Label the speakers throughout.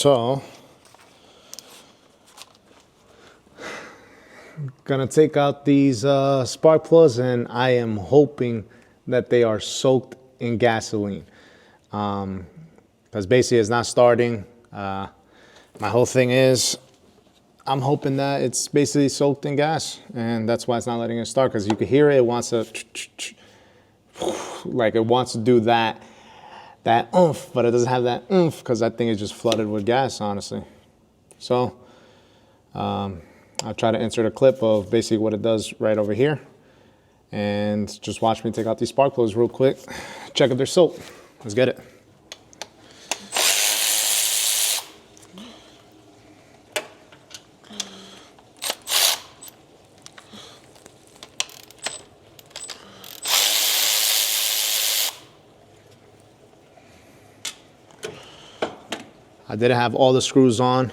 Speaker 1: So, gonna take out these spark plugs, and I am hoping that they are soaked in gasoline. Because basically it's not starting. My whole thing is, I'm hoping that it's basically soaked in gas, and that's why it's not letting it start, because you can hear it, it wants to, like it wants to do that oomph, but it doesn't have that oomph because that thing is just flooded with gas, honestly. So I'll try to insert a clip of basically what it does right over here, and just watch me take out these spark plugs real quick, check if they're soaked. Let's get it. I didn't have all the screws on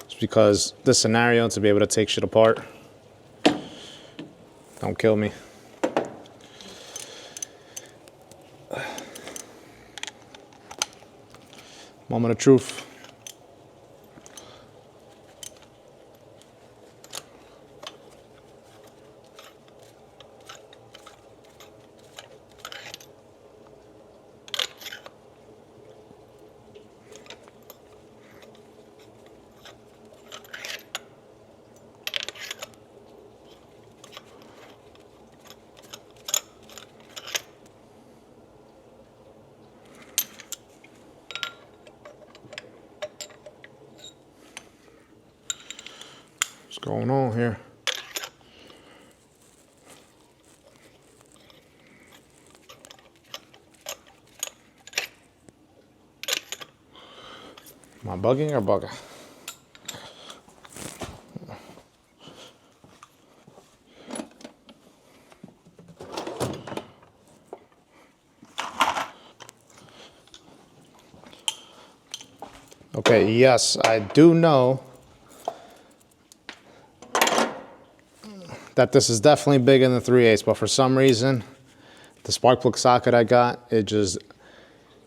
Speaker 1: just because this scenario, to be able to take shit apart. Don't kill me. Moment of truth. What's going on here? Am I bugging or bugging? Okay, yes, I do know that this is definitely bigger than 3/8, but for some reason, the spark plug socket I got, it just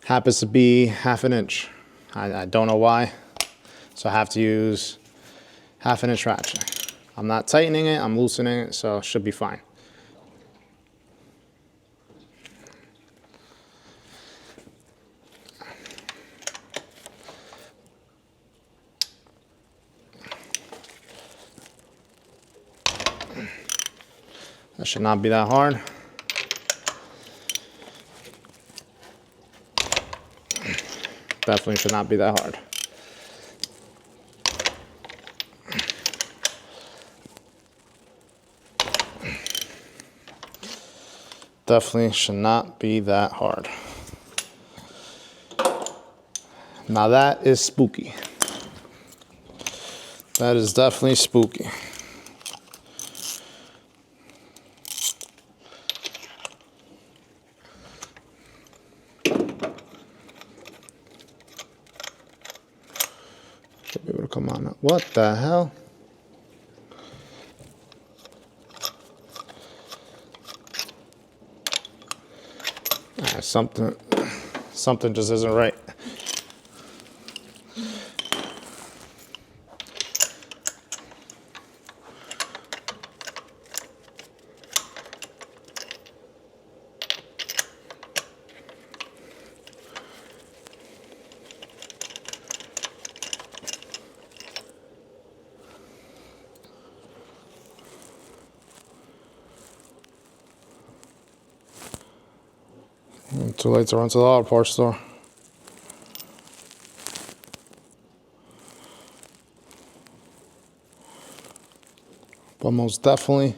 Speaker 1: happens to be 1/2 inch. I don't know why, so I have to use 1/2 inch ratchet. I'm not tightening it, I'm loosening it, so it should be fine. That should not be that hard. Definitely should not be that hard. Definitely should not be that hard. Now that is spooky. That is definitely spooky. Should be able to come on now. What the hell? Something just isn't right. Too late to run to the auto parts store. But most definitely,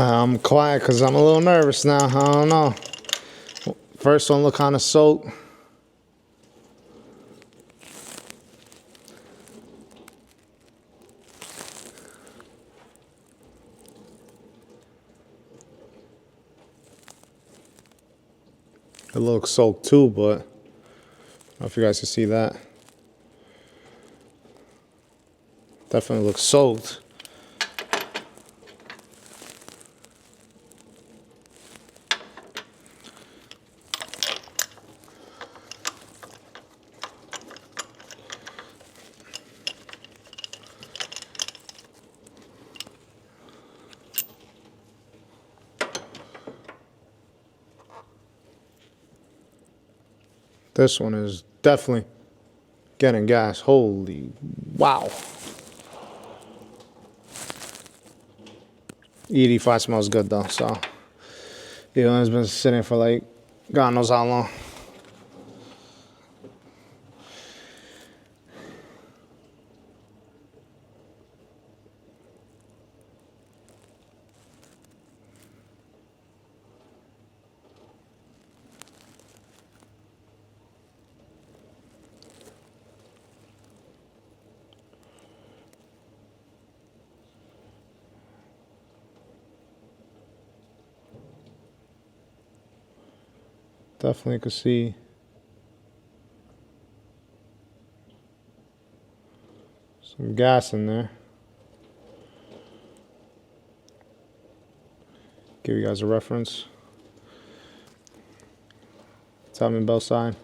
Speaker 1: I'm quiet because I'm a little nervous now. I don't know. First one look kind of soaked. It looks soaked too, but I don't know if you guys can see that. Definitely looks soaked. This one is definitely getting gas. Holy wow. E85 smells good though, so you know, it's been sitting for like God knows how long. Definitely could see some gas in there. Give you guys a reference. Timing bell sign.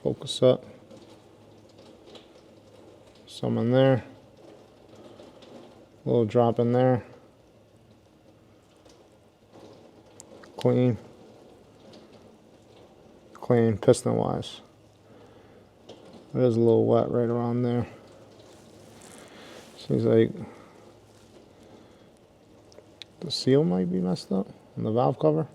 Speaker 1: Focus up. Some in there. A little drop in there. Clean. Clean piston wise. It is a little wet right around there. Seems like the seal might be messed up on the valve cover.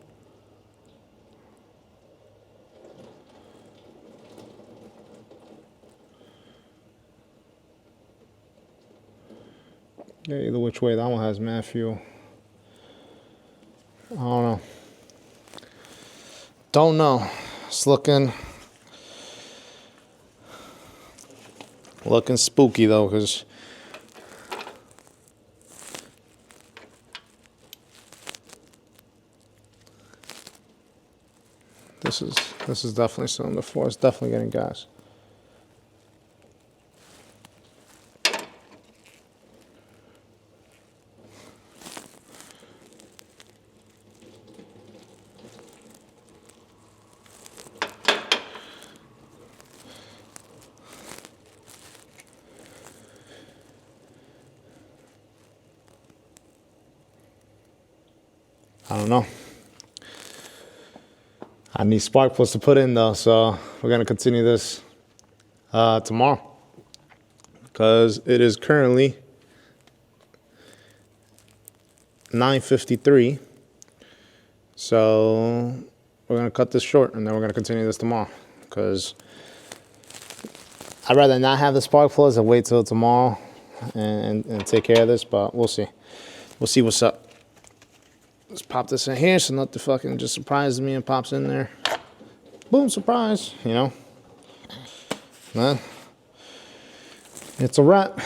Speaker 1: Yeah, either which way, that one has mad fuel. I don't know. Don't know. It's looking spooky though, because this is definitely cylinder 4. It's definitely getting gas. I don't know. I need spark plugs to put in though, so we're gonna continue this tomorrow because it is currently 9:53. So we're gonna cut this short and then we're gonna continue this tomorrow because I'd rather not have the spark plugs and wait till tomorrow and take care of this, but we'll see. We'll see what's up. Let's pop this in here so nothing fucking just surprises me and pops in there. Boom, surprise, you know. Then it's a wrap.